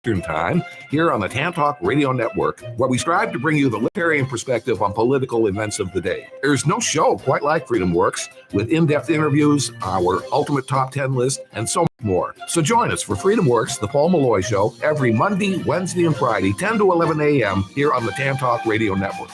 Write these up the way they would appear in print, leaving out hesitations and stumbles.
Time here on the Tan Talk Radio Network, where we strive to bring you the libertarian perspective on political events of the day. There's no show quite like Freedom Works, with in-depth interviews, our ultimate top 10 list, and so much more. So join us for Freedom Works, the Paul Malloy Show, every Monday, Wednesday, and Friday, 10 to 11 a.m. here on the Tan Talk Radio Network.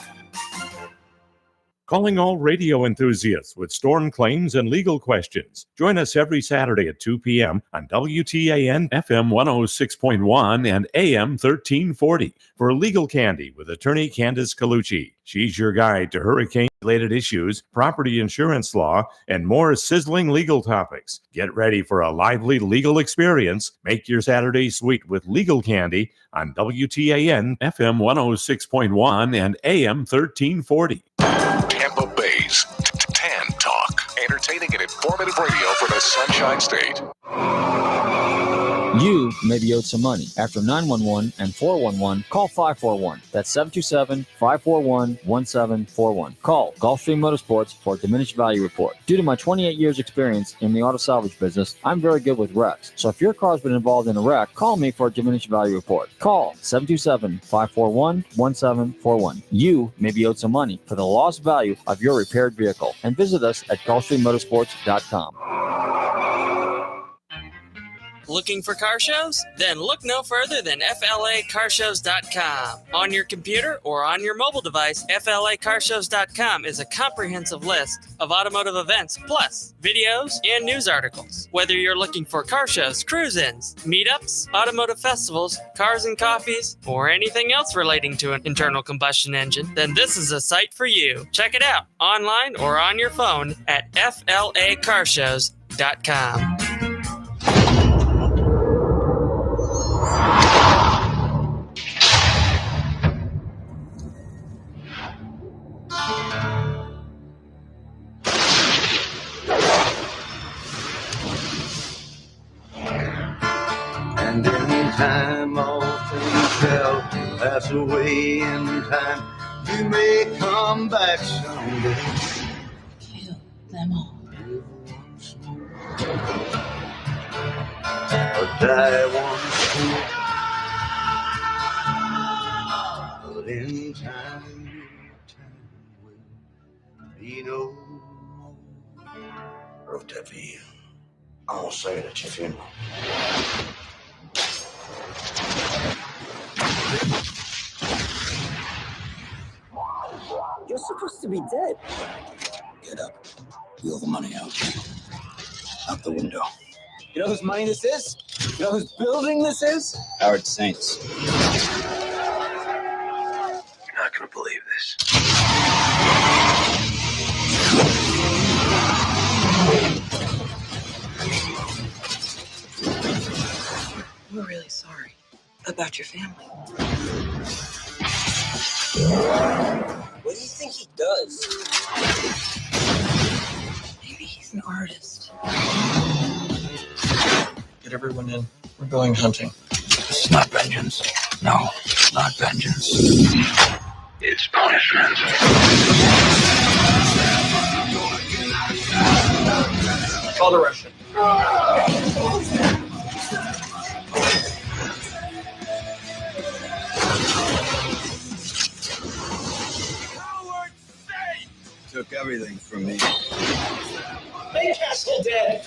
Calling all radio enthusiasts with storm claims and legal questions. Join us every Saturday at 2 p.m. on WTAN-FM 106.1 and AM 1340 for Legal Candy with attorney Candace Colucci. She's your guide to hurricane-related issues, property insurance law, and more sizzling legal topics. Get ready for a lively legal experience. Make your Saturday sweet with Legal Candy on WTAN-FM 106.1 and AM 1340. Tampa Bay's Tan Talk. Entertaining and informative radio for the Sunshine State. You may be owed some money. After 911 and 411, call 541. That's 727-541-1741. Call Gulfstream Motorsports for a diminished value report. Due to my 28 years experience in the auto salvage business, I'm very good with wrecks. So if your car's been involved in a wreck, call me for a diminished value report. Call 727-541-1741. You may be owed some money for the lost value of your repaired vehicle. And visit us at GulfstreamMotorsports.com. Looking for car shows? Then look no further than FLACarshows.com. On your computer or on your mobile device, FLACarshows.com is a comprehensive list of automotive events, plus videos and news articles. Whether you're looking for car shows, cruise-ins, meetups, automotive festivals, cars and coffees, or anything else relating to an internal combustion engine, then this is a site for you. Check it out online or on your phone at FLACarshows.com. And in time, all things shall pass away. In time, you may come back someday. Kill them all. Or die once more. But in time, will be no more. Wrote that for you. I'm gonna say it at your funeral. You're supposed to be dead. Get up. Wheel the money out. Out the window. You know whose money this is? You know whose building this is? Howard Saints. You're not gonna believe this. We're really sorry about your family. What do you think he does? Maybe he's an artist. Get everyone in. We're going hunting. It's not vengeance. No, it's not vengeance. It's punishment. Call the Russian. Took everything from me. Make Castle dead.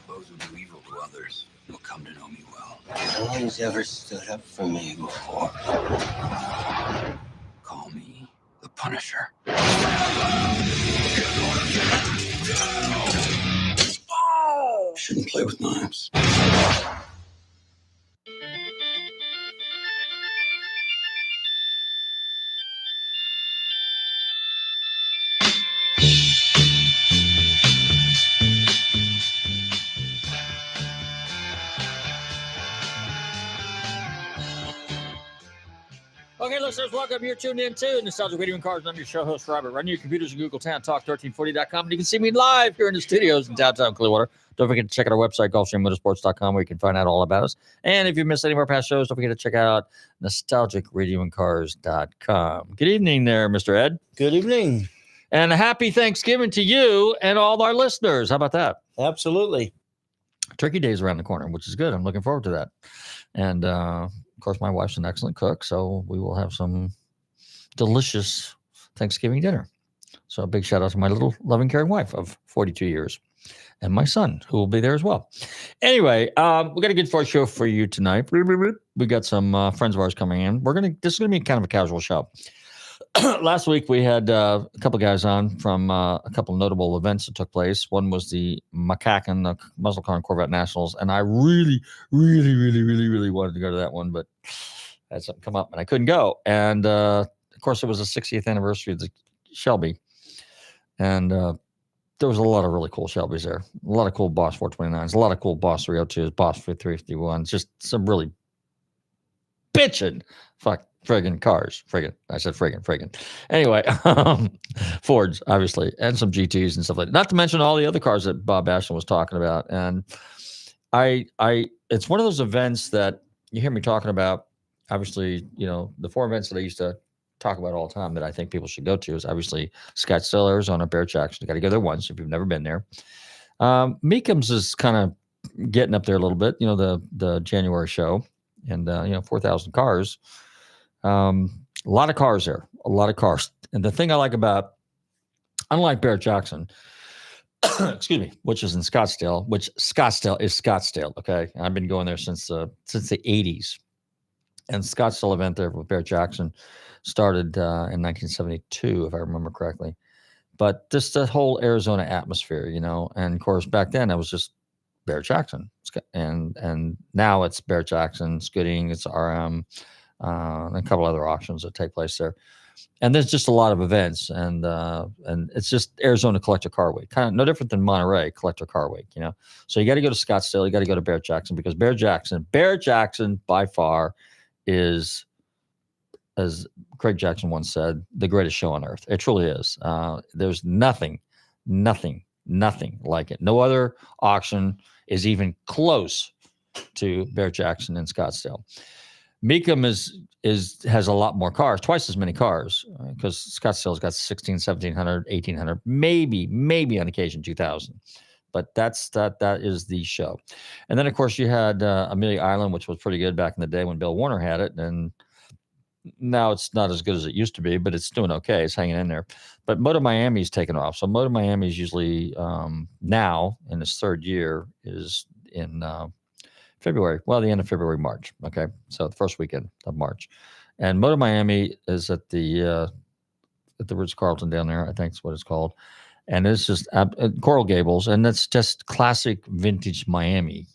Those who do evil to others will come to know me well. No one's ever stood up for me before. Call me the Punisher. Oh! Shouldn't play with knives. Okay, listeners, welcome. You're tuned in to Nostalgic Radio and Cars. I'm your show host, Robert. Run your computers and Google Tan Talk 1340.com. And you can see me live here in the studios in downtown Clearwater. Don't forget to check out our website, GulfstreamMotorsports.com, where you can find out all about us. And if you missed any of our past shows, don't forget to check out NostalgicRadioandCars.com. Good evening there, Mr. Ed. Good evening. And a happy Thanksgiving to you and all our listeners. How about that? Absolutely. Turkey Day is around the corner, which is good. I'm looking forward to that. And of course, my wife's an excellent cook, so we will have some delicious Thanksgiving dinner. So a big shout out to my little loving, caring wife of 42 years and my son, who will be there as well. Anyway, we got a good show for you tonight. We got some friends of ours coming in. This is gonna be kind of a casual show. Last week we had a couple guys on from a couple notable events that took place. One was the Macacan, the Muscle Car and Corvette Nationals, and I really wanted to go to that one, but I had something come up and I couldn't go. And of course, it was the 60th anniversary of the Shelby, and there was a lot of really cool Shelbys there. A lot of cool Boss 429s, a lot of cool Boss 302s, Boss 351s, just some really bitchin' friggin' cars. I said friggin'. Anyway, Fords, obviously, and some GTs and stuff like that. Not to mention all the other cars that Bob Ashland was talking about. And it's one of those events that you hear me talking about. Obviously, the 4 events that I used to talk about all the time that I think people should go to is obviously Scottsdale, Arizona, Bear Jackson. You got to go there once if you've never been there. Meekham's is kind of getting up there a little bit, the January show, and 4,000 cars. A lot of cars there, a lot of cars. And the thing I like about, unlike Bear Jackson, excuse me, which is in Scottsdale, which Scottsdale is Scottsdale. Okay. I've been going there since the 80s. And Scottsdale event there with Bear Jackson started in 1972, if I remember correctly. But just the whole Arizona atmosphere, and of course back then it was just Bear Jackson, and now it's Bear Jackson, Scooding, it's RM, and a couple other auctions that take place there. And there's just a lot of events, and it's just Arizona Collector Car Week, kind of no different than Monterey Collector Car Week, So you got to go to Scottsdale, you got to go to Bear Jackson, because Bear Jackson by far is, as Craig Jackson once said, the greatest show on earth. It truly is. There's nothing like it. No other auction is even close to Bear Jackson in Scottsdale. Meekum has a lot more cars, twice as many cars, because Scottsdale's got 1,600, 1,700, 1,800, maybe on occasion 2,000. But that is the show. And then of course you had Amelia Island, which was pretty good back in the day when Bill Warner had it, and now it's not as good as it used to be, but it's doing okay. It's hanging in there. But Moto Miami's taken off. So Moto Miami is usually now in its third year is in February. Well, the end of February, March. Okay, so the first weekend of March, and Moto Miami is at the Ritz-Carlton down there. I think that's what it's called, and it's just Coral Gables, and it's just classic vintage Miami,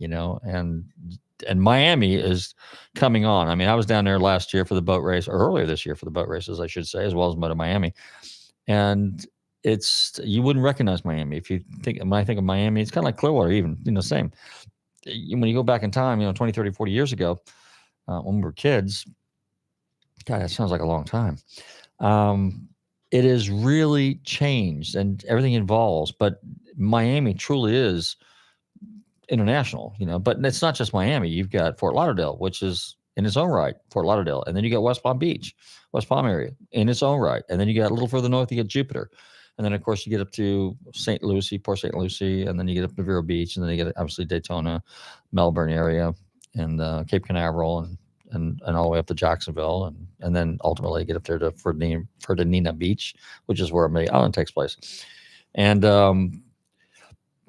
And Miami is coming on. I mean, I was down there last year for the boat race, or earlier this year for the boat races, I should say, as well as Moto Miami. And you wouldn't recognize Miami. When I think of Miami, it's kind of like Clearwater even, same. When you go back in time, 20, 30, 40 years ago, when we were kids, God, that sounds like a long time. It has really changed and everything involves, but Miami truly is international, but it's not just Miami. You've got Fort Lauderdale, which is in its own right, Fort Lauderdale. And then you got West Palm Beach, West Palm area in its own right. And then you got a little further north, you get Jupiter. And then of course you get up to St. Lucie, Port St. Lucie, and then you get up to Vero Beach, and then you get obviously Daytona, Melbourne area, and Cape Canaveral, and all the way up to Jacksonville. And then ultimately you get up there to Ferdinand Beach, which is where Amelia Island takes place. And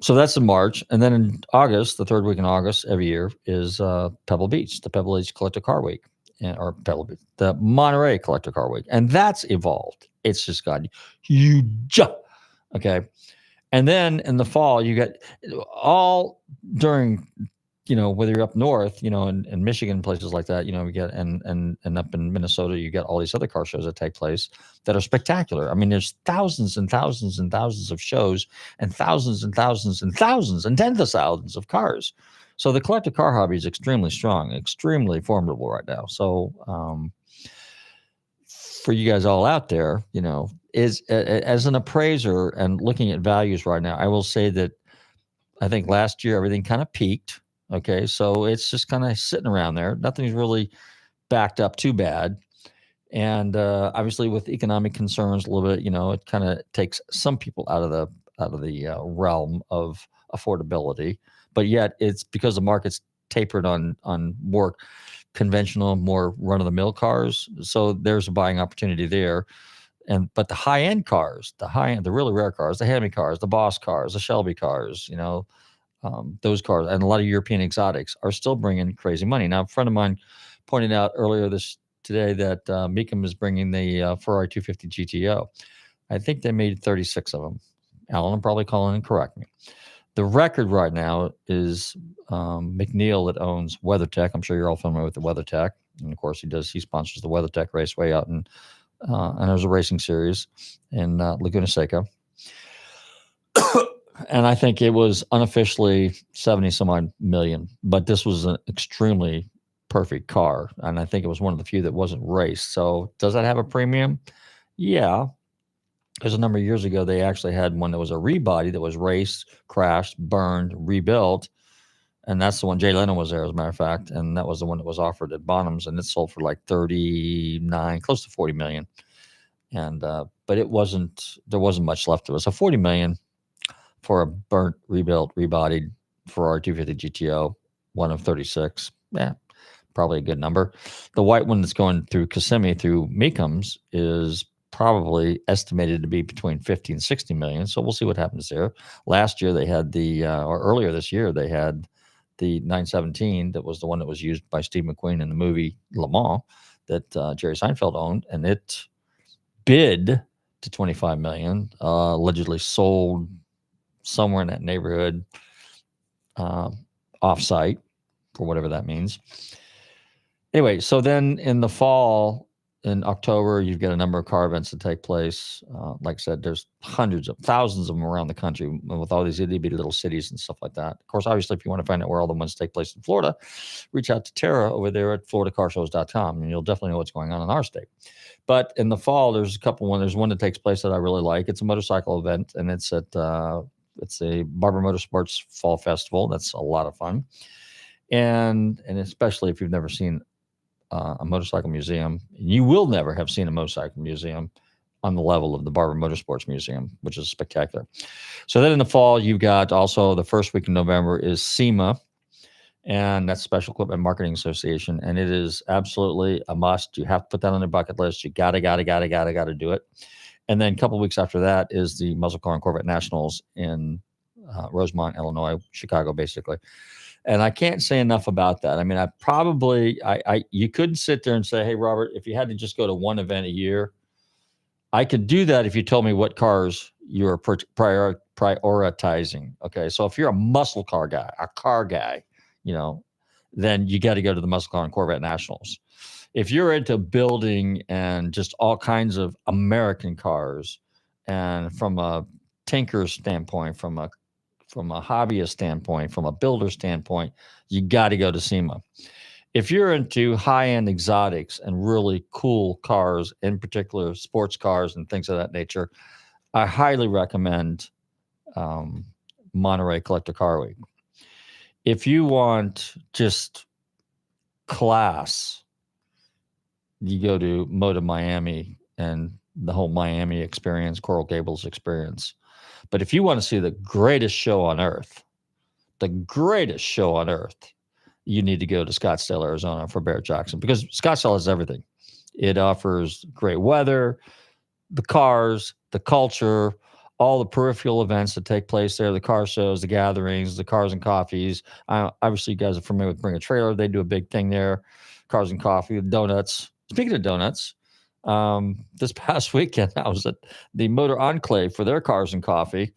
so that's in March. And then in August, the third week in August every year is Pebble Beach, the Pebble Beach Collector Car Week, or Pebble Beach, the Monterey Collector Car Week. And that's evolved. It's just gotten huge. Okay. And then in the fall, you get all during, whether you're up north, in Michigan, places like that, we get, and up in Minnesota, you get all these other car shows that take place that are spectacular. I mean, there's thousands and thousands and thousands of shows, and thousands and thousands and thousands and tens of thousands of cars. So the collector car hobby is extremely strong, extremely formidable right now. So for you guys all out there, is as an appraiser and looking at values right now, I will say that I think last year everything kind of peaked. Okay, so it's just kind of sitting around there. Nothing's really backed up too bad. And obviously with economic concerns a little bit, it kind of takes some people out of the realm of affordability. but yet it's because the market's tapered on more conventional, more run-of-the-mill cars. So there's a buying opportunity there. But the high-end cars, the really rare cars, the Hemi cars, the Boss cars, the Shelby cars, those cars, and a lot of European exotics are still bringing crazy money. Now, a friend of mine pointed out earlier today that Mecum is bringing the Ferrari 250 GTO. I think they made 36 of them. Alan will probably call in and correct me. The record right now is McNeil that owns WeatherTech. I'm sure you're all familiar with the WeatherTech. And of course, he sponsors the WeatherTech Raceway out in, and there's a racing series in Laguna Seca. And I think it was unofficially 70 some odd million, but this was an extremely perfect car. And I think it was one of the few that wasn't raced. So does that have a premium? Yeah. Because a number of years ago, they actually had one that was a rebody that was raced, crashed, burned, rebuilt. And that's the one. Jay Leno was there, as a matter of fact. And that was the one that was offered at Bonham's. And it sold for like 39, close to 40 million. And, but there wasn't much left of it. So 40 million for a burnt, rebuilt, rebodied Ferrari 250 GTO, one of 36. Yeah, probably a good number. The white one that's going through Kissimmee, through Mecum's, is probably estimated to be between 50 and 60 million. So we'll see what happens there. Last year they had or earlier this year, they had the 917 that was the one that was used by Steve McQueen in the movie Le Mans that Jerry Seinfeld owned. And it bid to 25 million, allegedly sold somewhere in that neighborhood, off-site, for whatever that means. Anyway, so then in the fall, in October, you've got a number of car events that take place. Like I said, there's thousands of them around the country with all these itty-bitty little cities and stuff like that. Of course, obviously, if you want to find out where all the ones take place in Florida, reach out to Tara over there at floridacarshows.com, and you'll definitely know what's going on in our state. But in the fall, there's a couple one. There's one that takes place that I really like. It's a motorcycle event, and it's at it's a Barber Motorsports Fall Festival. That's a lot of fun, and especially if you've never seen a motorcycle museum, you will never have seen a motorcycle museum on the level of the Barber Motorsports Museum, which is spectacular. So then in the fall, you've got also the first week in November is SEMA, and that's Special Equipment Marketing Association, and it is absolutely a must. You have to put that on your bucket list. You gotta do it. And then a couple of weeks after that is the Muscle Car and Corvette Nationals in Rosemont, Illinois, Chicago, basically. And I can't say enough about that. I mean, you couldn't sit there and say, hey, Robert, if you had to just go to one event a year, I could do that if you told me what cars you were prioritizing. Okay. So if you're a muscle car guy, then you got to go to the Muscle Car and Corvette Nationals. If you're into building and just all kinds of American cars, and from a tinker standpoint, from a hobbyist standpoint, from a builder standpoint, you got to go to SEMA. If you're into high-end exotics and really cool cars, in particular sports cars and things of that nature, I highly recommend Monterey Collector Car Week. If you want just class, you go to Moda Miami and the whole Miami experience, Coral Gables experience. But if you want to see the greatest show on earth, you need to go to Scottsdale, Arizona for Barrett Jackson, because Scottsdale has everything. It offers great weather, the cars, the culture, all the peripheral events that take place there, the car shows, the gatherings, the cars and coffees. Obviously, you guys are familiar with Bring a Trailer. They do a big thing there, cars and coffee, donuts. Speaking of donuts, this past weekend, I was at the Motor Enclave for their cars and coffee.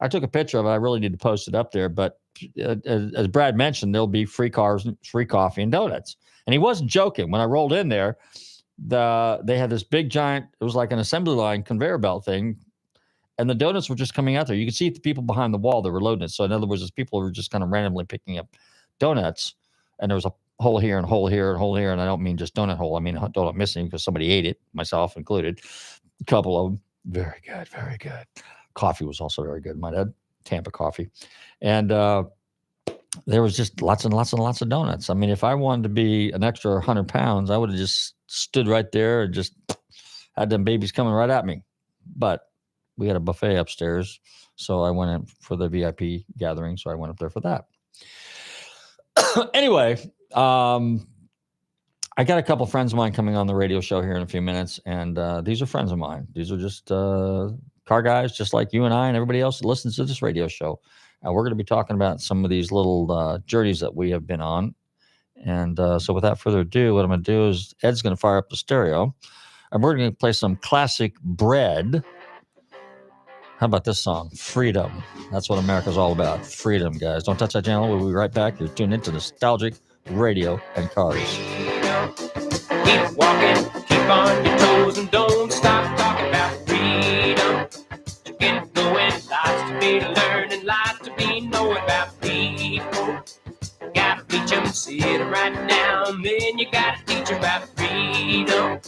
I took a picture of it. I really need to post it up there. But as Brad mentioned, there'll be free cars, free coffee, and donuts. And he wasn't joking. When I rolled in there, they had this big giant, it was like an assembly line conveyor belt thing, and the donuts were just coming out there. You could see the people behind the wall that were loading it. So in other words, people were just kind of randomly picking up donuts, and there was a hole here and hole here and hole here. And I don't mean just donut hole. I mean donut missing, because somebody ate it, myself included. A couple of them. Very good, very good. Coffee was also very good. Might add Tampa coffee. And there was just lots and lots and lots of donuts. I mean, if I wanted to be an extra 100 pounds, I would have just stood right there and just had them babies coming right at me. But we had a buffet upstairs, so I went in for the VIP gathering, so I went up there for that. Anyway, I got a couple friends of mine coming on the radio show here in a few minutes, and these are friends of mine. These are just car guys, just like you and I and everybody else that listens to this radio show. And we're going to be talking about some of these little journeys that we have been on. And so without further ado, what I'm going to do is Ed's going to fire up the stereo, and we're going to play some classic Bread. How about this song, Freedom? That's what America's all about, freedom, guys. Don't touch that channel. We'll be right back. You're tuned into Nostalgic Radio and Cars. Keep walking, keep on your toes, and don't stop talking about freedom. To get going, lots to be learning, lots to be knowing about people. Gotta reach 'em, see it right now, and then you gotta teach 'em about freedom.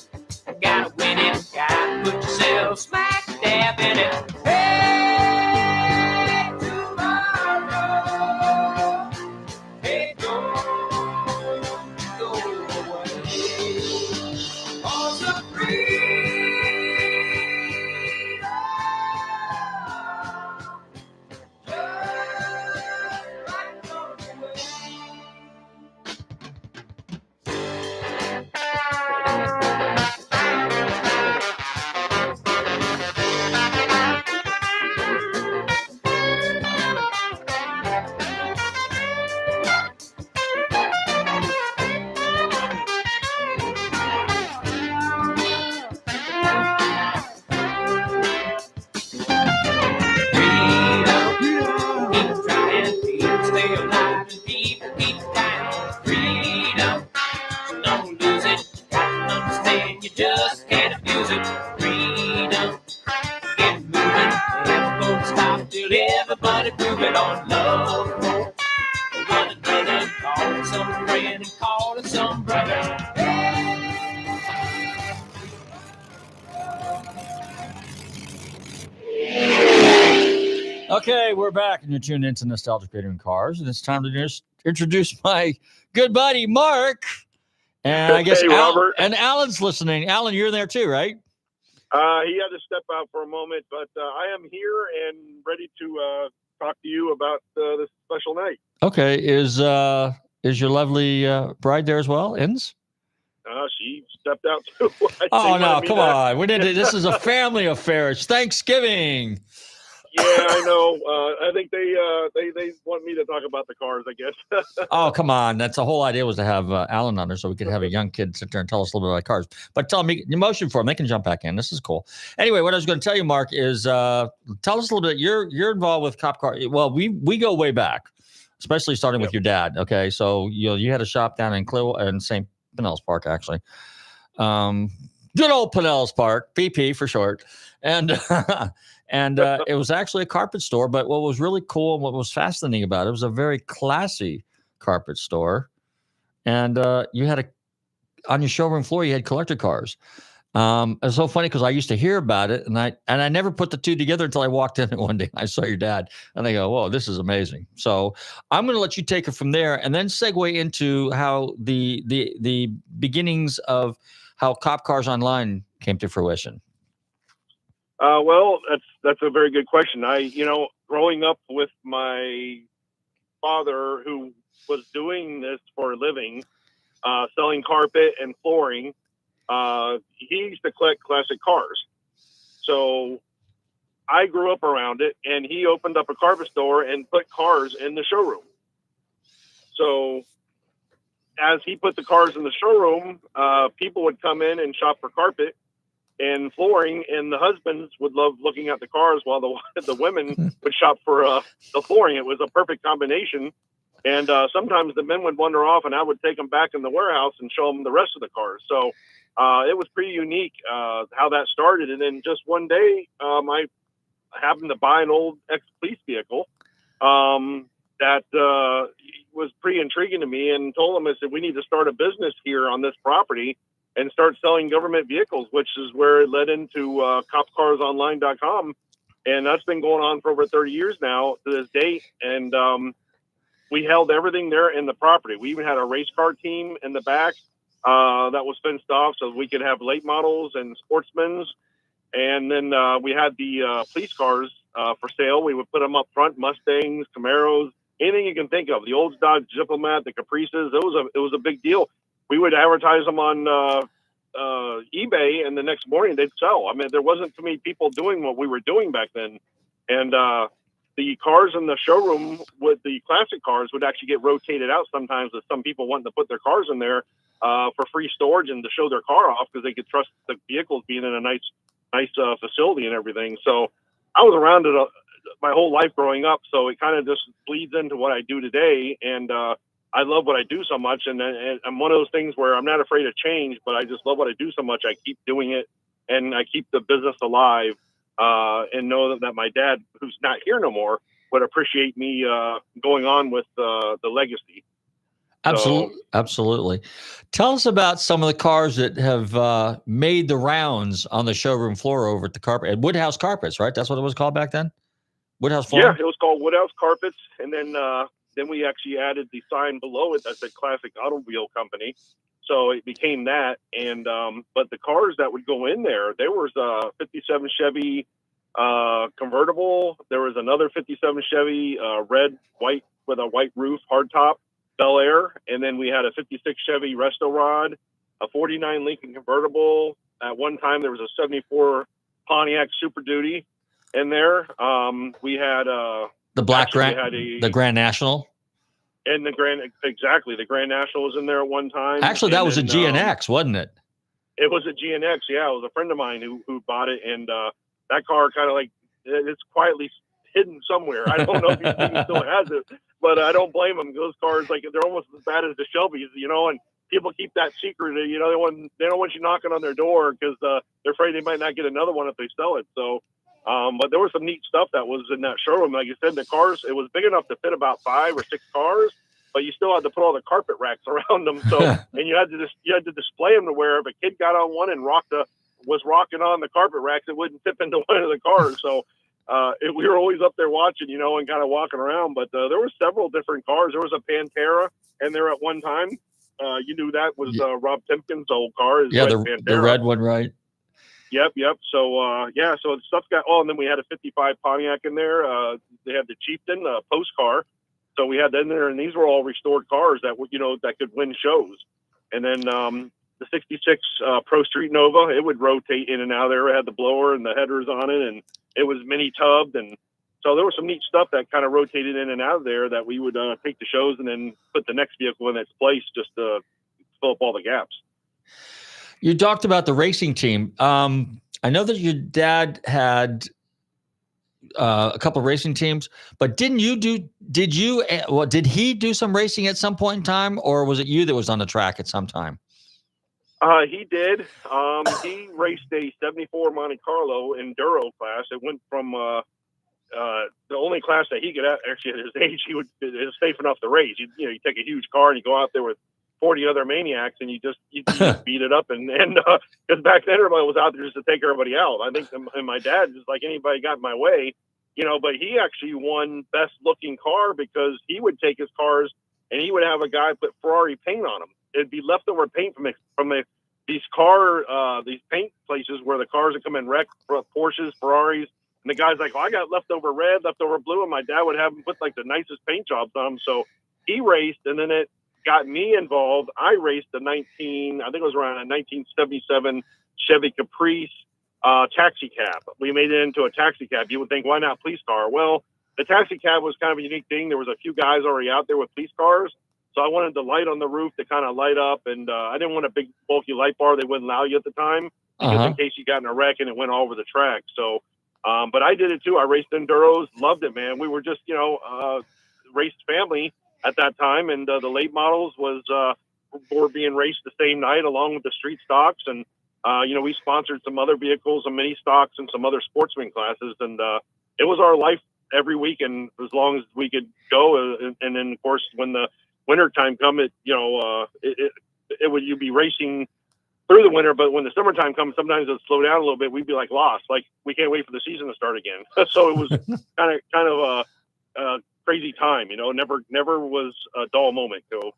Gotta win it, gotta put yourself smack dab in it. Hey, tomorrow, hey, don't go away. All the freedom, just like on the way. Just can't abuse it. Freedom. Get moving. Never gonna stop till everybody moving on love. One another, calling some friend and calling some brother. Okay, we're back, and you're tuned into Nostalgic Radio and Cars, and it's time to just introduce my good buddy, Mark. And I guess Robert. and Alan's listening. Alan, you're there too, right? He had to step out for a moment, but I am here and ready to talk to you about this special night. Okay, is your lovely bride there as well, Inns? She stepped out too. Oh no, come on! We did. This is a family affair. It's Thanksgiving. Yeah, I know. I think they want me to talk about the cars, I guess. Oh, come on. That's the whole idea, was to have Alan on there so we could have a young kid sit there and tell us a little bit about cars. But tell me, emotion for them. They can jump back in. This is cool. Anyway, what I was going to tell you, Mark, is tell us a little bit. You're involved with cop car. Well, we go way back, especially starting with your dad. Okay, so you had a shop down in Clearwater and St. Pinellas Park, actually. Good old Pinellas Park, PP for short, and. And it was actually a carpet store, but what was really cool and what was fascinating about it was a very classy carpet store. And you had on your showroom floor, you had collector cars. It's so funny because I used to hear about it, and I never put the two together until I walked in one day. I saw your dad, and I go, "Whoa, this is amazing!" So I'm going to let you take it from there, and then segue into how the beginnings of how Cop Cars Online came to fruition. Well, that's a very good question. Growing up with my father, who was doing this for a living, selling carpet and flooring, he used to collect classic cars. So I grew up around it, and he opened up a carpet store and put cars in the showroom. So as he put the cars in the showroom, people would come in and shop for carpet and flooring, and the husbands would love looking at the cars while the women would shop for the flooring. It was a perfect combination. And sometimes the men would wander off, and I would take them back in the warehouse and show them the rest of the cars. So it was pretty unique how that started. And then just one day, I happened to buy an old ex-police vehicle that was pretty intriguing to me, and told them, I said, we need to start a business here on this property and start selling government vehicles, which is where it led into copcarsonline.com. And that's been going on for over 30 years now to this date. And we held everything there in the property. We even had a race car team in the back that was fenced off so we could have late models and sportsmen's. And then we had the police cars for sale. We would put them up front, Mustangs, Camaros, anything you can think of. The old Dodge Diplomat, the Caprices, it was a big deal. We would advertise them on eBay, and the next morning they'd sell. I mean, there wasn't too many people doing what we were doing back then. And the cars in the showroom with the classic cars would actually get rotated out sometimes with some people wanting to put their cars in there for free storage and to show their car off because they could trust the vehicles being in a nice facility and everything. So I was around it my whole life growing up. So it kind of just bleeds into what I do today. And I love what I do so much. And I'm one of those things where I'm not afraid of change, but I just love what I do so much. I keep doing it and I keep the business alive and know that my dad, who's not here no more, would appreciate me going on with the legacy. Absolutely. Absolutely. Tell us about some of the cars that have made the rounds on the showroom floor over at the carpet at Woodhouse Carpets, right? That's what it was called back then? Woodhouse floor? Yeah, it was called Woodhouse Carpets. And then we actually added the sign below it that said Classic Automobile Company. So it became that. And but the cars that would go in there was a 57 Chevy convertible. There was another 57 Chevy red, white with a white roof, hardtop. Bel Air, and then we had a 56 Chevy Resto Rod, a 49 Lincoln convertible. At one time, there was a 74 Pontiac Super Duty in there. We had the Grand National, and the Grand National was in there at one time. Actually, that was a GNX, wasn't it? It was a GNX. Yeah, it was a friend of mine who bought it, and that car kind of it's quietly hidden somewhere. I don't know if he still has it. But I don't blame them. Those cars, they're almost as bad as the Shelbys, and people keep that secret. They don't want you knocking on their door because they're afraid they might not get another one if they sell it. So, but there was some neat stuff that was in that showroom. Like you said, the cars, it was big enough to fit about 5 or 6 cars, but you still had to put all the carpet racks around them. So, and you had to display them to where if a kid got on one and was rocking on the carpet racks, it wouldn't tip into one of the cars. So. We were always up there watching, and kind of walking around. But there were several different cars. There was a Pantera in there at one time. You knew that was Rob Timken's old car. Yeah, the red one, right? Yep. So, so the stuff got. Oh, and then we had a 55 Pontiac in there. They had the Chieftain post car. So we had that in there, and these were all restored cars that that could win shows. And then the 66 Pro Street Nova, it would rotate in and out there. It had the blower and the headers on it, and it was mini tubbed, and so there was some neat stuff that kind of rotated in and out of there that we would take to shows and then put the next vehicle in its place just to fill up all the gaps. You talked about the racing team. I know that your dad had a couple of racing teams, but did he do some racing at some point in time, or was it you that was on the track at some time? He did. He raced a 74 Monte Carlo Enduro class. It went from the only class that he could actually at his age. It was safe enough to race. You take a huge car and you go out there with 40 other maniacs and you just beat it up. And because back then everybody was out there just to take everybody out. I think, and my dad, just like anybody got in my way, but he actually won best looking car because he would take his cars and he would have a guy put Ferrari paint on them. It'd be leftover paint from these paint places where the cars would come in wrecked, Porsches, Ferraris, and the guy's like, "Well, I got leftover red, leftover blue," and my dad would have him put the nicest paint jobs on them. So he raced, and then it got me involved. I raced I think it was around a 1977 Chevy Caprice taxi cab. We made it into a taxi cab. You would think, why not police car? Well, the taxi cab was kind of a unique thing. There was a few guys already out there with police cars. So I wanted the light on the roof to kind of light up, and I didn't want a big bulky light bar. They wouldn't allow you at the time because in case you got in a wreck and it went all over the track. So, but I did it too. I raced enduros, loved it, man. We were just, raced family at that time, and the late models were being raced the same night along with the street stocks, and we sponsored some other vehicles, some mini stocks, and some other sportsman classes, and it was our life every weekend as long as we could go. And then of course when the winter time come, you'd be racing through the winter, but when the summertime comes, sometimes it'll slow down a little bit. We'd be lost, we can't wait for the season to start again. So it was kind of a crazy time, never was a dull moment. So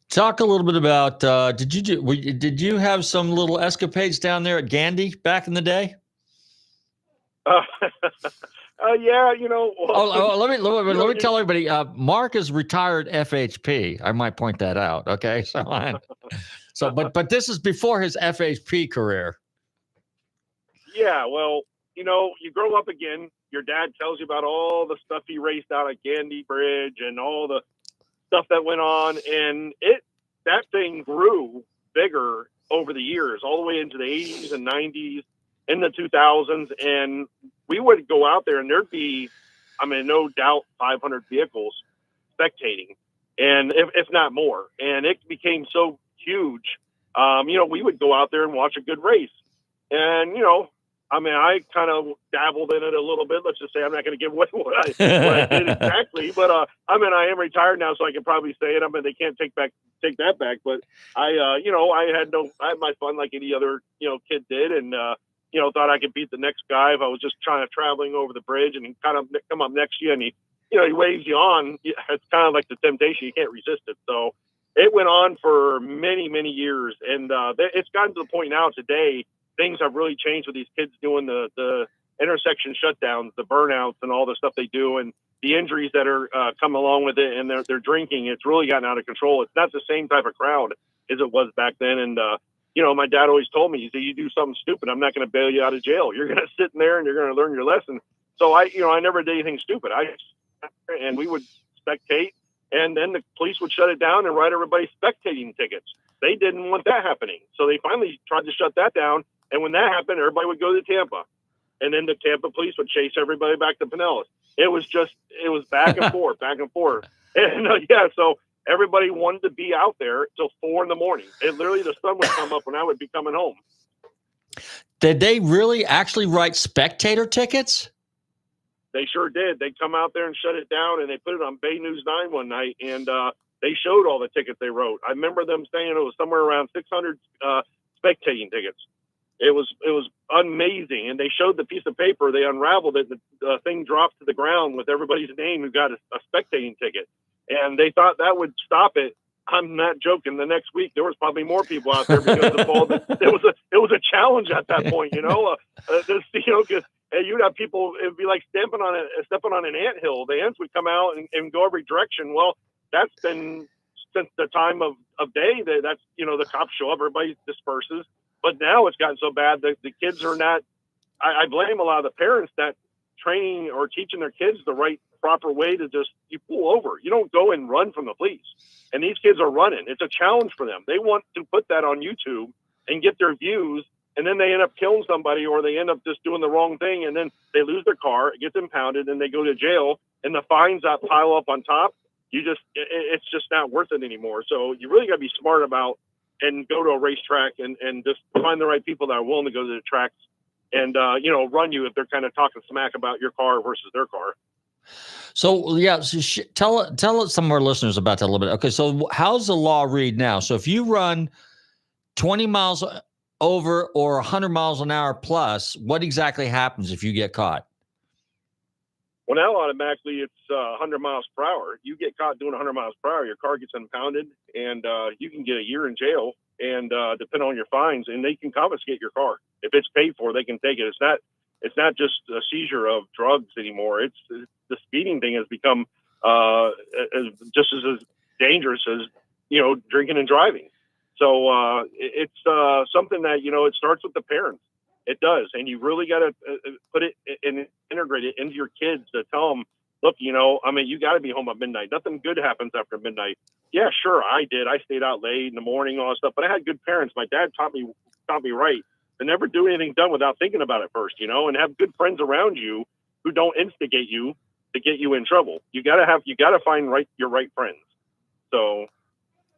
talk a little bit about, did you have some little escapades down there at Gandy back in the day? Yeah, you know. Well, let me tell everybody. Mark is retired FHP. I might point that out. Okay, but this is before his FHP career. Yeah, well, you know, you grow up again. Your dad tells you about all the stuff he raced out at Gandy Bridge and all the stuff that went on, and that thing grew bigger over the years, all the way into the 80s and 90s, in the 2000s, and we would go out there, and there'd be, I mean, no doubt 500 vehicles spectating, and if not more, and it became so huge. You know, we would go out there and watch a good race, and, you know, I mean, I kind of dabbled in it a little bit. Let's just say I'm not going to give away what I did exactly, but I mean, I am retired now, so I can probably say it. I mean, they can't take that back. But you know, I had my fun like any other, you know, kid did, and you know, thought I could beat the next guy if I was just trying to traveling over the bridge and kind of come up next to you, and he waves you on. It's kind of like the temptation; you can't resist it. So it went on for many, many years, and it's gotten to the point now today. Things have really changed with these kids doing the intersection shutdowns, the burnouts, and all the stuff they do, and the injuries that are come along with it, and they're drinking. It's really gotten out of control. It's not the same type of crowd as it was back then. And you know, my dad always told me, he said, "You do something stupid, I'm not going to bail you out of jail. You're going to sit in there and you're going to learn your lesson." So I never did anything stupid. And we would spectate, and then the police would shut it down and write everybody spectating tickets. They didn't want that happening, so they finally tried to shut that down. And when that happened, everybody would go to Tampa. And then the Tampa police would chase everybody back to Pinellas. It was back and forth, back and forth. And so everybody wanted to be out there till 4 a.m. It literally, the sun would come up when I would be coming home. Did they really actually write spectator tickets? They sure did. They come out there and shut it down, and they put it on Bay News 9 one night, and they showed all the tickets they wrote. I remember them saying it was somewhere around 600 spectating tickets. It was amazing, and they showed the piece of paper. They unraveled it, and the thing dropped to the ground with everybody's name who got a spectating ticket, and they thought that would stop it. I'm not joking. The next week there was probably more people out there because of all the, it was a challenge at that point, you know. Because you'd have people. It'd be like stepping on an anthill. The ants would come out and go every direction. Well, that's been since the time of day. That's the cops show up, everybody disperses. But now it's gotten so bad that the kids are not. I blame a lot of the parents not training or teaching their kids the right proper way to just you pull over. You don't go and run from the police. And these kids are running. It's a challenge for them. They want to put that on YouTube and get their views, and then they end up killing somebody, or they end up just doing the wrong thing, and then they lose their car, it gets impounded, and they go to jail, and the fines that pile up on top. It's just not worth it anymore. So you really got to be smart about and go to a racetrack and just find the right people that are willing to go to the tracks and, run you if they're kind of talking smack about your car versus their car. So, tell some of our listeners about that a little bit. Okay, so how's the law read now? So if you run 20 miles over or 100 miles an hour plus, what exactly happens if you get caught? Well, now automatically it's 100 miles per hour. You get caught doing 100 miles per hour, your car gets impounded, and you can get a year in jail, and depending on your fines, and they can confiscate your car. If it's paid for, they can take it. It's not just a seizure of drugs anymore. It's the speeding thing has become just as dangerous as drinking and driving. So it's something that it starts with the parents. It does, and you really got to put it and integrate it into your kids to tell them, look, you got to be home at midnight. Nothing good happens after midnight. Yeah, sure, I did. I stayed out late in the morning, all that stuff, but I had good parents. My dad taught me right. To never do anything done without thinking about it first, and have good friends around you who don't instigate you to get you in trouble. You got to find your right friends. So.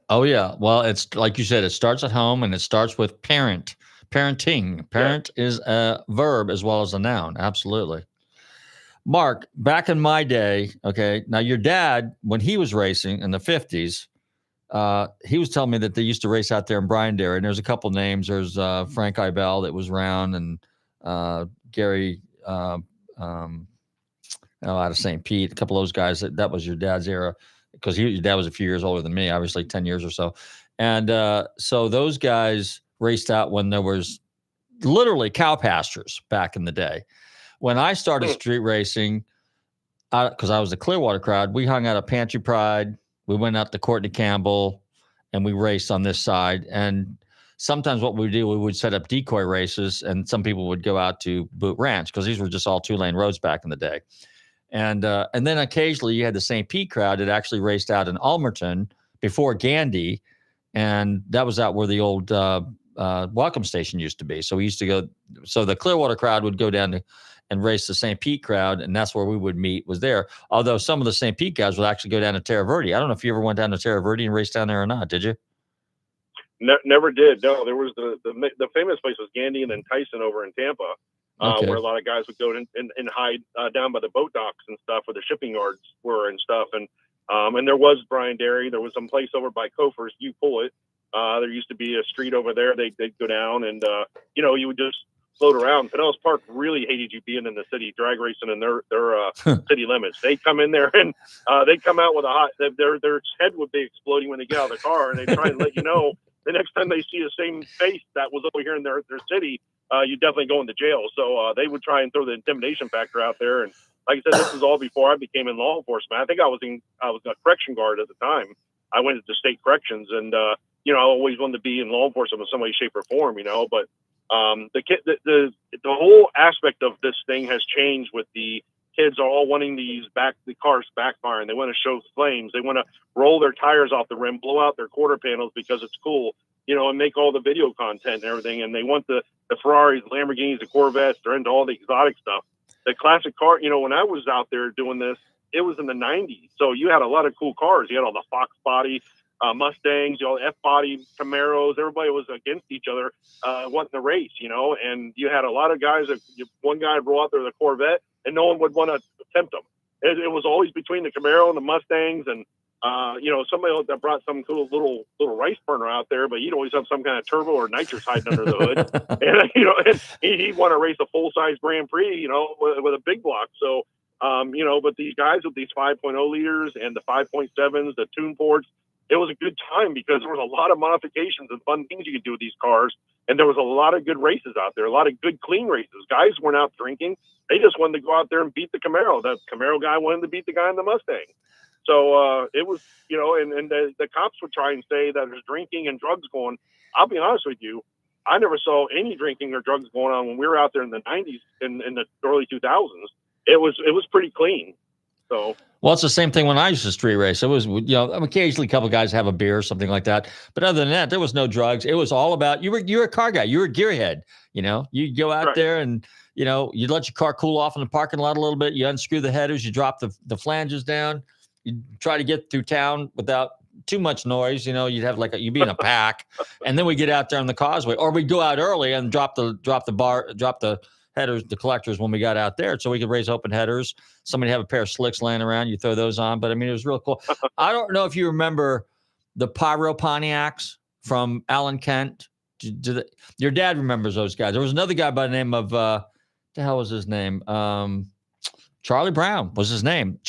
Oh yeah. Well, it's like you said, it starts at home, and it starts with parenting. Parent is a verb as well as a noun. Absolutely. Mark, back in my day, okay, now your dad, when he was racing in the 50s, he was telling me that they used to race out there in Bryan Dairy, and there's a couple names. There's Frank Ibel that was around, and Gary out of St. Pete, a couple of those guys. That was your dad's era, because your dad was a few years older than me, obviously 10 years or so. And so those guys raced out when there was literally cow pastures back in the day. when I started street racing, because I was the Clearwater crowd, we hung out at Pantry Pride. We went out to Courtney Campbell, and we raced on this side. And sometimes what we do, we would set up decoy races, and some people would go out to Boot Ranch because these were just all 2-lane roads back in the day. And then occasionally you had the St. Pete crowd that actually raced out in Almerton before Gandy, and that was out where the old Welcome Station used to be. So we used to go. So the Clearwater crowd would go down and race the St. Pete crowd, and that's where we would meet, was there. Although some of the St. Pete guys would actually go down to Terra Verde. I don't know if you ever went down to Terra Verde and raced down there or not, did you? Never did. No, there was the famous place was Gandy and then Tyson over in Tampa, where a lot of guys would go and hide down by the boat docks and stuff where the shipping yards were and stuff. And there was Brian Derry. There was some place over by Kofer's, You Pull It. There used to be a street over there. They'd go down and, you would just float around. Pinellas Park really hated you being in the city, drag racing in their city limits. They come in there and they come out with their head would be exploding when they get out of the car, and they try and let you know the next time they see the same face that was over here in their city, you definitely go into jail. So they would try and throw the intimidation factor out there. And like I said, this was all before I became in law enforcement. I think I was a correction guard at the time. I went to state corrections, and I always wanted to be in law enforcement in some way, shape, or form. But the whole aspect of this thing has changed with the kids are all wanting to use the cars backfiring. They want to show flames. They want to roll their tires off the rim, blow out their quarter panels because it's cool, and make all the video content and everything. And they want the Ferraris, Lamborghinis, the Corvettes. They're into all the exotic stuff. The classic car, when I was out there doing this, it was in the 90s. So you had a lot of cool cars. You had all the Fox body Mustangs, F-body Camaros. Everybody was against each other, wanting to race, and you had a lot of guys one guy would roll out there with a Corvette and no one would want to attempt them. It was always between the Camaro and the Mustangs, and somebody that brought some cool little rice burner out there, but you'd always have some kind of turbo or nitrous hiding under the hood. And he'd want to race a full-size Grand Prix, with a big block. So but these guys with these 5.0 liters and the 5.7s, the tune ports, it was a good time because there was a lot of modifications and fun things you could do with these cars. And there was a lot of good races out there, a lot of good, clean races. Guys weren't out drinking. They just wanted to go out there and beat the Camaro. The Camaro guy wanted to beat the guy in the Mustang. So it was, and the cops would try and say that there's drinking and drugs going. I'll be honest with you. I never saw any drinking or drugs going on when we were out there in the 90s and in the early 2000s. It was pretty clean. So. Well, it's the same thing when I used to street race. It was, occasionally a couple of guys have a beer or something like that. But other than that, there was no drugs. It was all about, you're a car guy. You're a gearhead, you go out there and, you'd let your car cool off in the parking lot a little bit. You unscrew the headers, you drop the flanges down. You try to get through town without too much noise. You'd have you'd be in a pack, and then we get out there on the causeway, or we'd go out early and drop the headers, the collectors when we got out there, so we could raise open headers. Somebody have a pair of slicks laying around, you throw those on. But it was real cool. I don't know if you remember the Pyro Pontiacs from Allen Kent. Your dad remembers those guys. There was another guy by the name of the hell was his name? Charlie Brown was his name.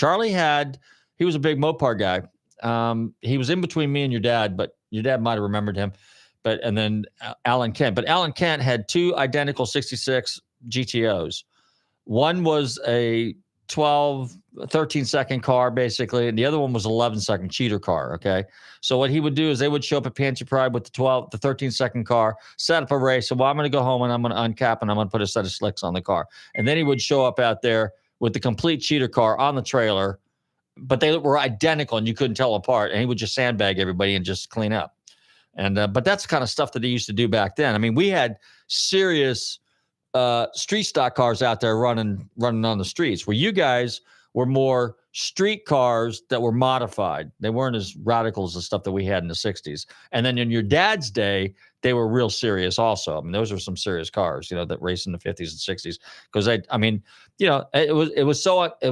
He was a big Mopar guy. He was in between me and your dad, but your dad might have remembered him. And then Allen Kent. But Allen Kent had two identical 66 GTOs. One was a 13-second car, basically, and the other one was an 11-second cheater car, okay? So what he would do is they would show up at Pantry Pride with the 13-second car, set up a race. So, I'm going to go home and I'm going to uncap and I'm going to put a set of slicks on the car. And then he would show up out there with the complete cheater car on the trailer, but they were identical and you couldn't tell apart. And he would just sandbag everybody and just clean up. And but that's the kind of stuff that he used to do back then. I mean, we had serious street stock cars out there running on the streets, where you guys were more street cars that were modified. They weren't as radical as the stuff that we had in the 60s. And then in your dad's day, they were real serious also. I mean, those were some serious cars, that raced in the 50s and 60s. Because it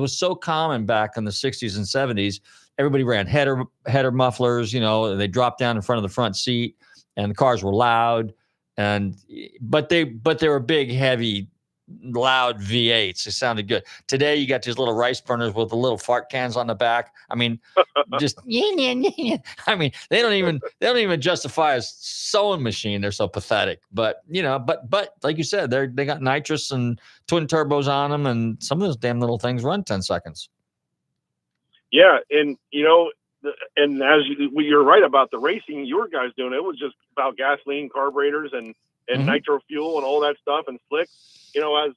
was so common back in the 60s and 70s. Everybody ran header mufflers, they dropped down in front of the front seat, and the cars were loud. But they were big, heavy loud V8s. It sounded good. Today you got these little rice burners with the little fart cans on the back. I mean, just I mean, they don't even justify a sewing machine. They're so pathetic. But but like you said, they got nitrous and twin turbos on them, and some of those damn little things run 10 seconds. Yeah, and and as you're right about the racing you guys doing, it was just about gasoline, carburetors, and nitro fuel and all that stuff, and slick. As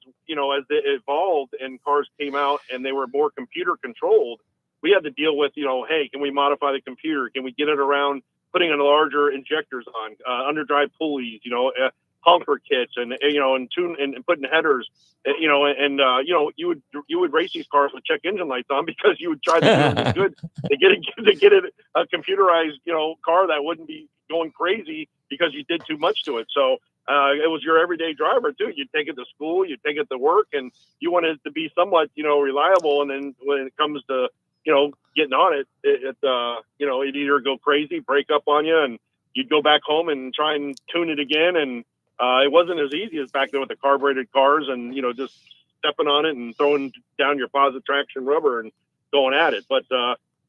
it evolved and cars came out and they were more computer controlled, we had to deal with, hey, can we modify the computer? Can we get it around putting in larger injectors on, underdrive pulleys, honker kits, and tune and putting headers, you would race these cars with check engine lights on because you would try to do everything good to get it a computerized, car that wouldn't be going crazy because you did too much to it. So it was your everyday driver too. You'd take it to school, you'd take it to work, and you wanted it to be somewhat, reliable. And then when it comes to, getting on it, it'd either go crazy, break up on you, and you'd go back home and try and tune it again. And it wasn't as easy as back then with the carbureted cars and, just stepping on it and throwing down your positive traction rubber and going at it. But,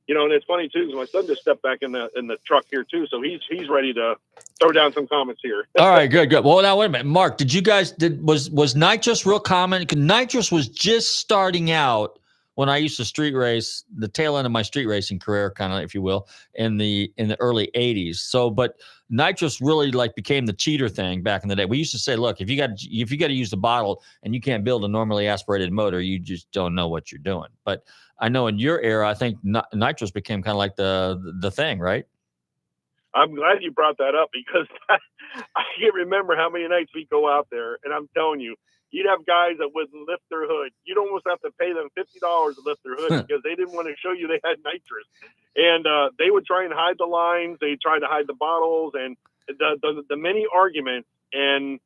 and it's funny too, because my son just stepped back in the truck here too. So he's ready to throw down some comments here. All right, good. Well, now wait a minute, Mark, was nitrous real common? 'Cause nitrous was just starting out when I used to street race, the tail end of my street racing career, kind of, if you will, in the early 80s. So, but nitrous really became the cheater thing back in the day. We used to say, look, if you got to use the bottle and you can't build a normally aspirated motor, you just don't know what you're doing. But I know in your era, I think nitrous became kind of like the thing, right? I'm glad you brought that up because I can't remember how many nights we go out there, and I'm telling you, you'd have guys that wouldn't lift their hood. You'd almost have to pay them $50 to lift their hood because they didn't want to show you they had nitrous. And they would try and hide the lines. They tried to hide the bottles and the many arguments. And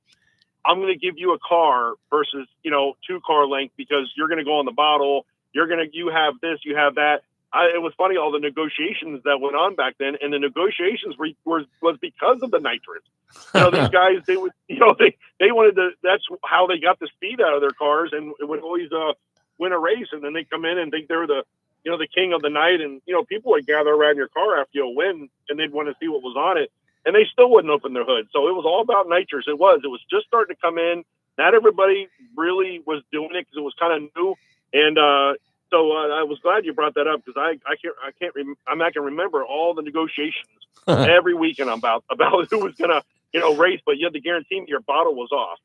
I'm going to give you a car versus, 2-car length because you're going to go on the bottle. You have this, you have that. It was funny, all the negotiations that went on back then, and the negotiations was because of the nitrous. These guys, they would, they wanted to. That's how they got the speed out of their cars, and it would always win a race. And then they come in and think they're the king of the night, and people would gather around your car after you win, and they'd want to see what was on it, and they still wouldn't open their hood. So it was all about nitrous. It was just starting to come in. Not everybody really was doing it because it was kind of new, and so I was glad you brought that up because I'm not gonna remember all the negotiations every weekend about who was gonna race, but you had to guarantee me your bottle was off.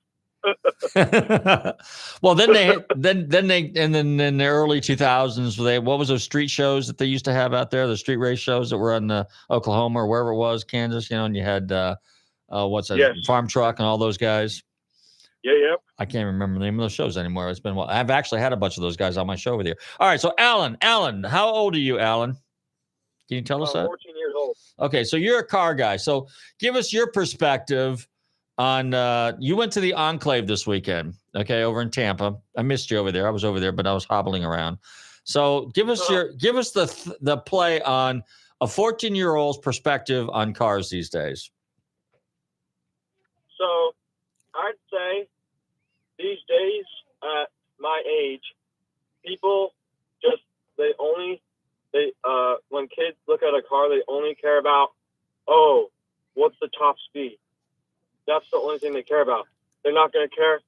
Well, then in the early 2000s, what was those street shows that they used to have out there? The street race shows that were in Oklahoma or wherever it was, Kansas, and you had Farm Truck and all those guys. Yeah. I can't remember the name of those shows anymore. It's been a while. I've actually had a bunch of those guys on my show with you. All right, so Alan, how old are you, Alan? Can you tell us that? 14 years old. Okay, so you're a car guy. So give us your perspective on you went to the Enclave this weekend, okay, over in Tampa. I missed you over there. I was over there, but I was hobbling around. So give us the play on a 14-year-old's perspective on cars these days. So I'd say these days at my age, people just when kids look at a car, they only care about, what's the top speed? That's the only thing they care about. They're not going to care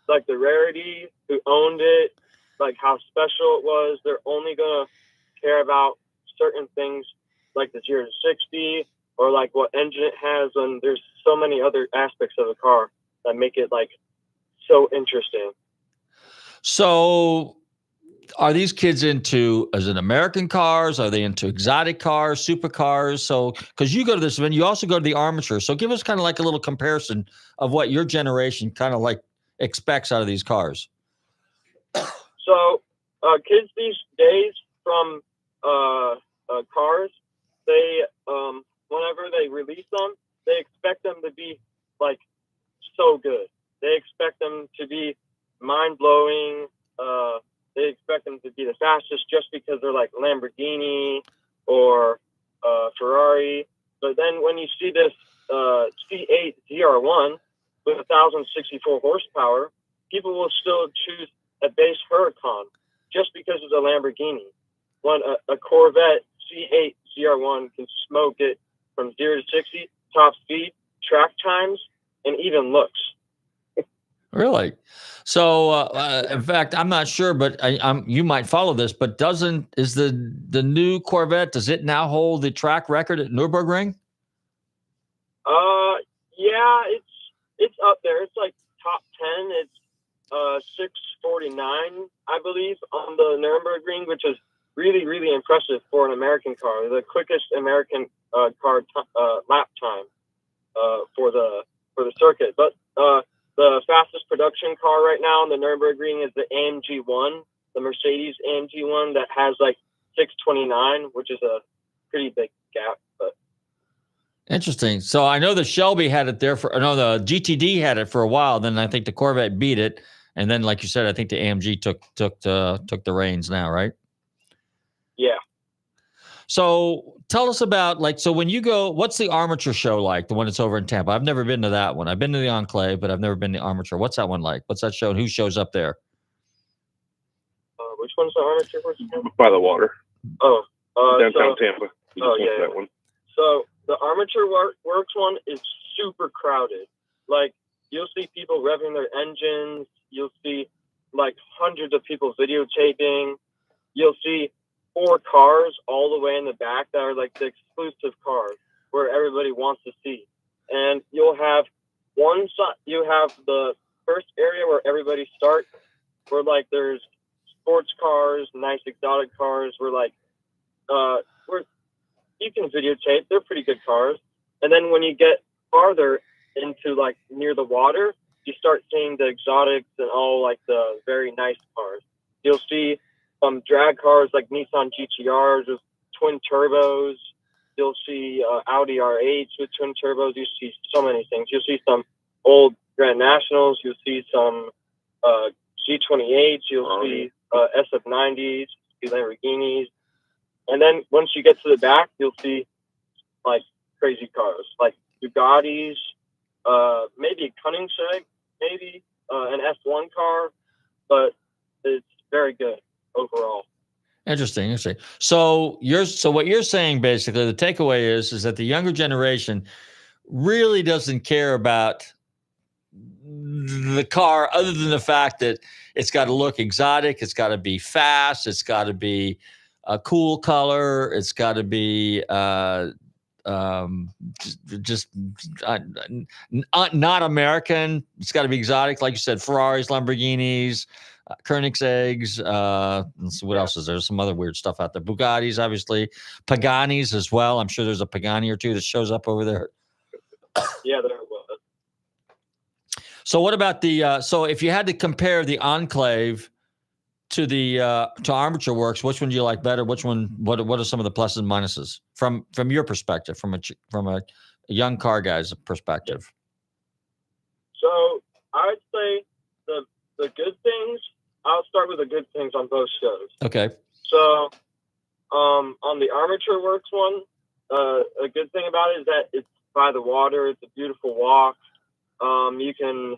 like the rarity, who owned it, like how special it was. They're only going to care about certain things like the 0 to 60 or like what engine it has. And there's so many other aspects of the car that make it like so interesting. So are these kids into, is it American cars? Are they into exotic cars, supercars? So, because you go to this event, you also go to the armature. So give us kind of like a little comparison of what your generation kind of like expects out of these cars. So kids these days from cars, they whenever they release them, they expect them to be like so good. They expect them to be mind-blowing. They expect them to be the fastest just because they're like Lamborghini or Ferrari. But then when you see this C8 ZR1 with 1,064 horsepower, people will still choose a base Huracan just because it's a Lamborghini. When a Corvette C8 ZR1 can smoke it from 0 to 60, top speed, track times, and even looks. Really? So, in fact, I'm not sure, but you might follow this. But is the new Corvette? Does it now hold the track record at Nürburgring? Yeah, it's up there. It's like top 10. It's 649, I believe, on the Nürburgring, which is really, really impressive for an American car. The quickest American car lap time for the circuit. But the fastest production car right now on the Nürburgring is the AMG 1, the Mercedes AMG 1 that has like 629, which is a pretty big gap. But interesting. So I know the Shelby had it there the GTD had it for a while. Then I think the Corvette beat it, and then, like you said, I think the AMG took the reins now, right? Yeah. So tell us about, so when you go, what's the Armature show like, the one that's over in Tampa? I've never been to that one. I've been to the Enclave, but I've never been to Armature. What's that one like? What's that show, and who shows up there? Which one's the Armature? By the water. Oh. Downtown Tampa. That one. So the Armature Works one is super crowded. Like, you'll see people revving their engines. You'll see, like, hundreds of people videotaping. You'll see 4 cars all the way in the back that are like the exclusive cars where everybody wants to see. And you'll have one side, you have the first area where everybody starts, where like there's sports cars, nice exotic cars, where you can videotape. They're pretty good cars. And then when you get farther into like near the water, you start seeing the exotics and all like the very nice cars. You'll see drag cars like Nissan GTRs with twin turbos. You'll see Audi R8s with twin turbos. You see so many things. You'll see some old Grand Nationals. You'll see some G28s. You'll see SF90s. See Lamborghinis. And then once you get to the back, you'll see like crazy cars, like Bugattis, maybe a Koenigsegg, maybe an F1 car, but it's very good overall. Interesting. So what you're saying, basically, the takeaway is that the younger generation really doesn't care about the car, other than the fact that it's got to look exotic, it's got to be fast, it's got to be a cool color, it's got to be not American. It's got to be exotic, like you said, Ferraris, Lamborghinis, Koenigsegg's. Let's see, what else is there? There's some other weird stuff out there. Bugattis, obviously, Paganis as well. I'm sure there's a Pagani or two that shows up over there. Yeah, there was. So what about so if you had to compare the Enclave to to Armature Works, which one do you like better? Which one? What are some of the pluses and minuses from your perspective, from a young car guy's perspective? So I would say the good things. I'll start with the good things on both shows. Okay. So on the Armature Works one, a good thing about it is that it's by the water. It's a beautiful walk. You can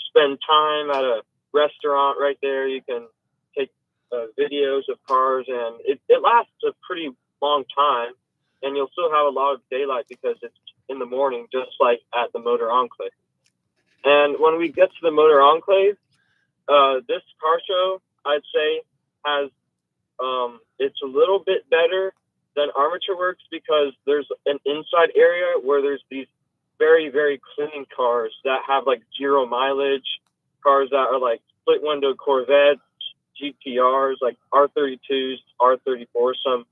spend time at a restaurant right there. You can take videos of cars, and it lasts a pretty long time, and you'll still have a lot of daylight because it's in the morning, just like at the Motor Enclave. And when we get to the Motor Enclave, this car show, I'd say, has it's a little bit better than Armature Works because there's an inside area where there's these very, very clean cars that have like 0 mileage, cars that are like split window Corvettes, GTRs, like R32s, R34s, some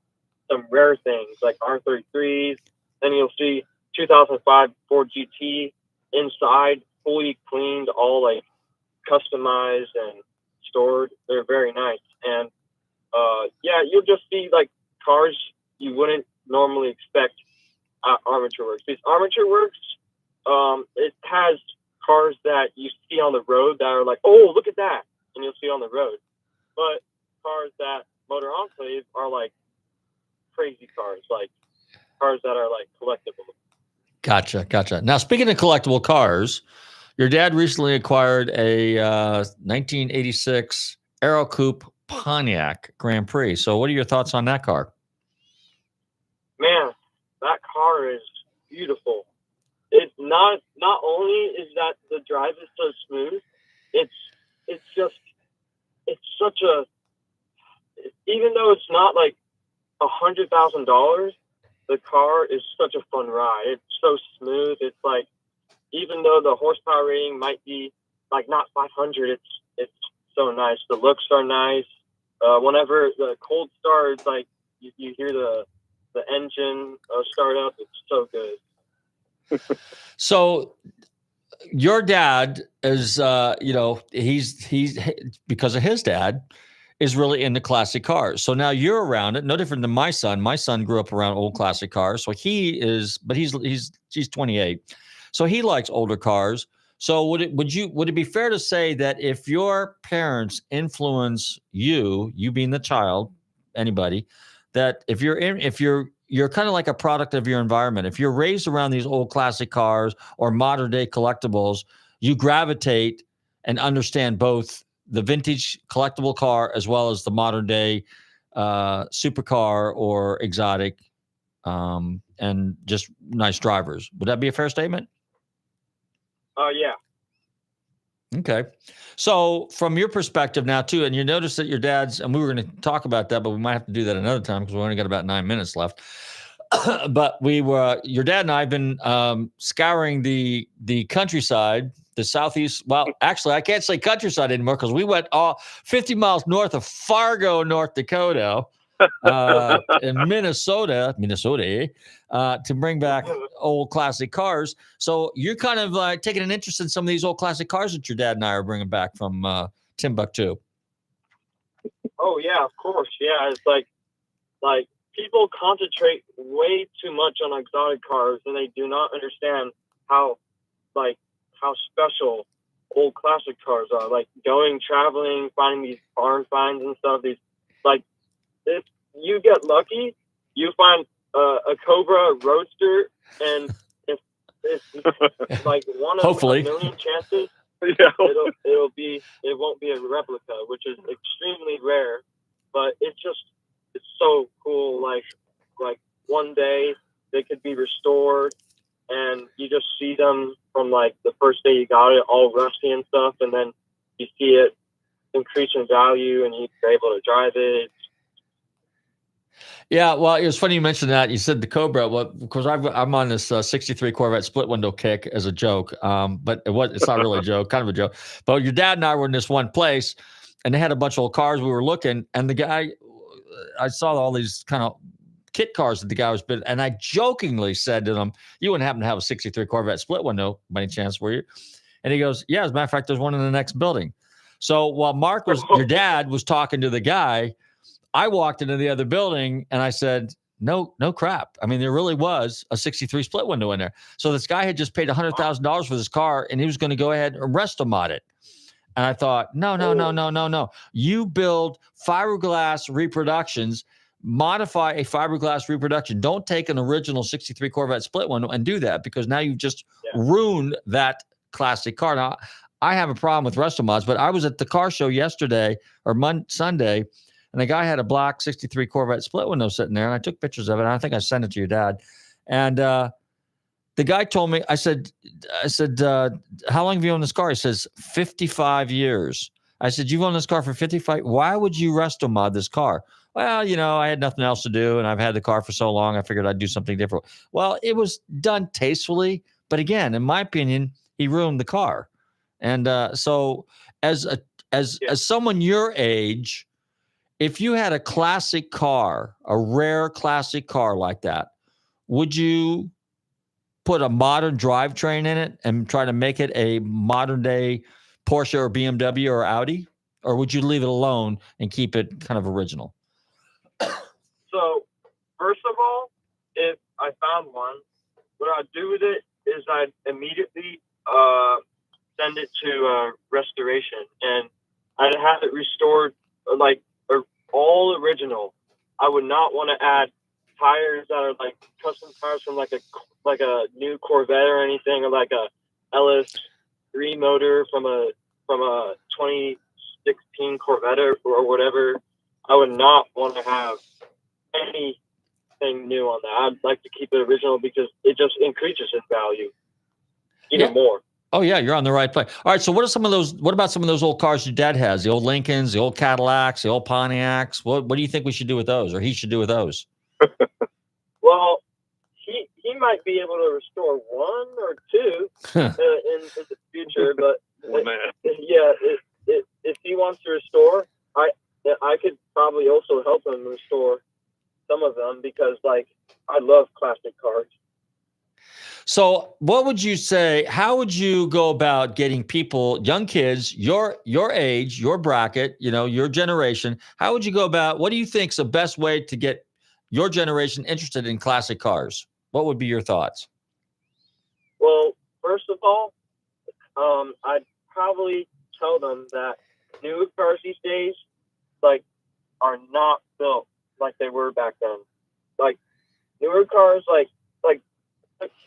rare things like R33s. Then you'll see 2005 Ford GT inside, fully cleaned, all like customized and stored. They're very nice. And yeah, you'll just see like cars you wouldn't normally expect at Armature Works. Because Armature Works, it has cars that you see on the road that are like, oh, look at that, and you'll see on the road. But cars that Motor Enclave are like crazy cars, like cars that are like collectible. Gotcha. Now, speaking of collectible cars, Your dad recently acquired a 1986 Aero Coupe Pontiac Grand Prix. So what are your thoughts on that car? Man, that car is beautiful. It's not only is that the drive is so smooth, it's such a, even though it's not like $100,000, the car is such a fun ride. It's so smooth. It's like, even though the horsepower rating might be like not 500, it's so nice. The looks are nice. Whenever the cold starts, like you hear the engine start up, it's so good. So your dad is, he's because of his dad is really into classic cars. So now you're around it, no different than my son. My son grew up around old classic cars. So he's 28. So he likes older cars. So would it be fair to say that if your parents influence you being the child, anybody, that if you're kind of like a product of your environment. If you're raised around these old classic cars or modern day collectibles, you gravitate and understand both the vintage collectible car as well as the modern day supercar or exotic and just nice drivers. Would that be a fair statement? Yeah. Okay. So from your perspective now too, and you notice that your dad's, and we were going to talk about that, but we might have to do that another time because we only got about 9 minutes left. But your dad and I have been scouring the countryside, the southeast. Well, actually, I can't say countryside anymore because we went all 50 miles north of Fargo, North Dakota, in Minnesota, to bring back old classic cars. So you're kind of taking an interest in some of these old classic cars that your dad and I are bringing back from Timbuktu. Oh yeah, of course. Yeah, it's like people concentrate way too much on exotic cars, and they do not understand how special old classic cars are. Like traveling, finding these barn finds and stuff. These, like, if you get lucky, you find a Cobra Roadster, and if it's like one of Hopefully a million chances, it won't be a replica, which is extremely rare. But it's so cool. Like one day they could be restored, and you just see them from like the first day you got it, all rusty and stuff, and then you see it increase in value, and you're able to drive it. Yeah, well, it was funny you mentioned that. You said the Cobra. Well, because I'm on this 63 Corvette split window kick as a joke, but it's not really a joke, kind of a joke. But your dad and I were in this one place, and they had a bunch of old cars. We were looking, and the guy, I saw all these kind of kit cars that the guy was building, and I jokingly said to them, "You wouldn't happen to have a 63 Corvette split window by any chance, were you?" And he goes, "Yeah, as a matter of fact, there's one in the next building." So while your dad was talking to the guy, I walked into the other building and I said, no crap. I mean, there really was a 63 split window in there. So this guy had just paid $100,000 for this car, and he was going to go ahead and resto-mod it. And I thought, no. You build fiberglass reproductions, modify a fiberglass reproduction. Don't take an original 63 Corvette split window and do that, because now you've just ruined that classic car. Now, I have a problem with resto mods, but I was at the car show yesterday or Sunday, and the guy had a black 63 Corvette split window sitting there, and I took pictures of it. And I think I sent it to your dad. And the guy told me, I said, how long have you owned this car? He says, 55 years. I said, you've owned this car for 55? Why would you resto mod this car? Well, I had nothing else to do, and I've had the car for so long, I figured I'd do something different. Well, it was done tastefully, but again, in my opinion, he ruined the car. And so as someone your age, if you had a classic car, a rare classic car like that, would you put a modern drivetrain in it and try to make it a modern day Porsche or BMW or Audi? Or would you leave it alone and keep it kind of original? So, first of all, if I found one, what I'd do with it is I'd immediately send it to restoration, and I'd have it restored all original. I would not want to add tires that are like custom tires from like a new Corvette or anything, or like a Ellis 3 motor from a 2016 Corvette or whatever, I would not want to have anything new on that. I'd like to keep it original because it just increases in value even more. Oh yeah, you're on the right place. All right, so what about some of those old cars your dad has? The old Lincolns, the old Cadillacs, the old Pontiacs. What do you think we should do with those, or he should do with those? Well, he might be able to restore 1 or 2 in the future, but if he wants to restore, I could probably also help him restore some of them because, like, I love classic cars. So what would you say, how would you go about getting people, young kids, your age, your bracket, your generation, how would you go about, what do you think is the best way to get your generation interested in classic cars? What would be your thoughts? Well, first of all, I'd probably tell them that new cars these days, like, are not built like they were back then. Like, newer cars, like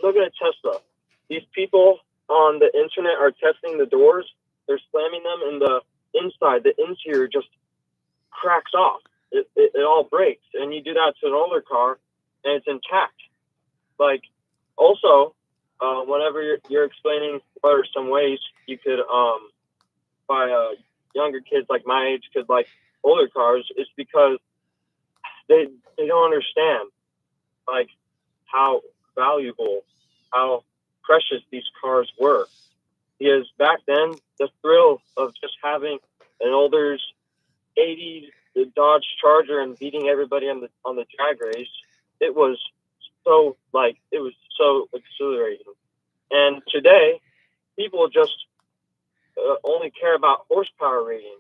look at a Tesla. These people on the internet are testing the doors. They're slamming them, and the inside, the interior just cracks off. It all breaks. And you do that to an older car, and it's intact. Like, also, whenever you're explaining what are some ways you could buy younger kids like my age could like older cars, it's because they don't understand like how valuable, how precious these cars were. Because back then, the thrill of just having an older 80s Dodge Charger and beating everybody on the drag race, it was so exhilarating. And today, people just only care about horsepower rating,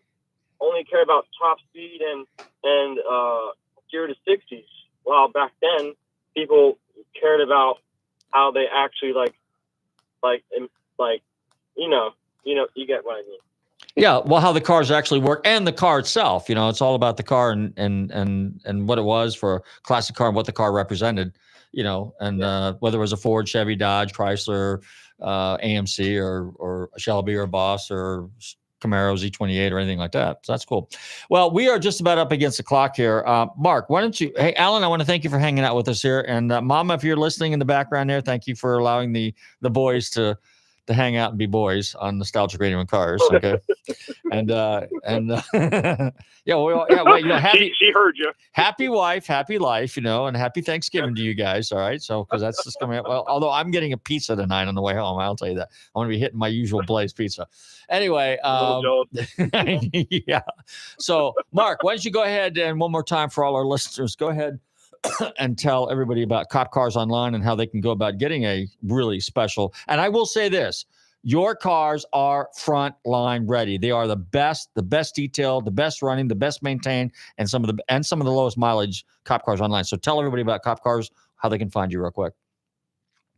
only care about top speed and 0 to 60s. While back then, people cared about how they actually you get what I mean. Yeah, well, how the cars actually work and the car itself. It's all about the car and what it was for a classic car and what the car represented. Whether it was a Ford, Chevy, Dodge, Chrysler, AMC, or a Shelby or a Boss or Camaro Z28 or anything like that. So that's cool. Well, we are just about up against the clock here. Mark, why don't you? Hey, Alan, I want to thank you for hanging out with us here. And Mama, if you're listening in the background there, thank you for allowing the boys to hang out and be boys on Nostalgic Radio and Cars. Okay. Happy, she heard you. Happy wife, happy life, and happy Thanksgiving to you guys. All right. So, because that's just coming up. Well, although I'm getting a pizza tonight on the way home, I'll tell you that. I'm going to be hitting my usual Blaze pizza. Anyway. Yeah. So, Mark, why don't you go ahead and one more time for all our listeners, go ahead and tell everybody about Cop Cars Online and how they can go about getting a really special. And I will say this, your cars are front line ready. They are the best detailed, the best running, the best maintained, and some of the lowest mileage Cop Cars Online. So tell everybody about Cop Cars, how they can find you real quick.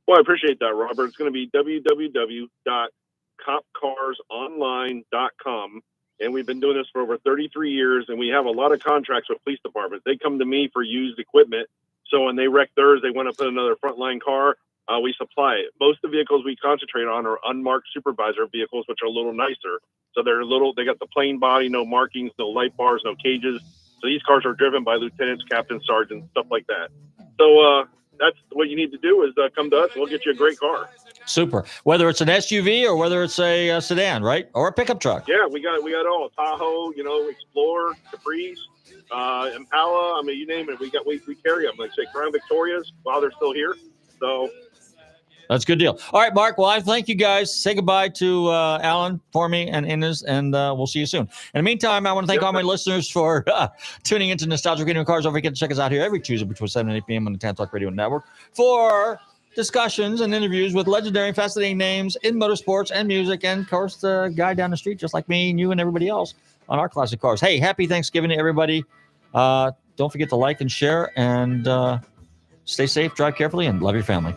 Well, I appreciate that, Robert. It's going to be www.copcarsonline.com. And we've been doing this for over 33 years, and we have a lot of contracts with police departments. They come to me for used equipment. So when they wreck theirs, they want to put another frontline car, we supply it. Most of the vehicles we concentrate on are unmarked supervisor vehicles, which are a little nicer. So they got the plain body, no markings, no light bars, no cages. So these cars are driven by lieutenants, captains, sergeants, stuff like that. So that's what you need to do is come to us. We'll get you a great car. Super. Whether it's an SUV or whether it's a sedan, right? Or a pickup truck. Yeah, we got all Tahoe, Explorer, Caprice, Impala. I mean, you name it. We carry them. Like say Crown Victorias while they're still here. So that's a good deal. All right, Mark. Well, I thank you guys. Say goodbye to Alan for me and Inez, and we'll see you soon. In the meantime, I want to thank all my listeners for tuning into Nostalgic Radio and Cars. Don't forget to check us out here every Tuesday between 7 and 8 p.m. on the TAN Talk Radio Network for discussions and interviews with legendary and fascinating names in motorsports and music, and of course the guy down the street just like me and you and everybody else on our classic cars. Hey, happy Thanksgiving to everybody. Don't forget to like and share, and stay safe, drive carefully, and love your family.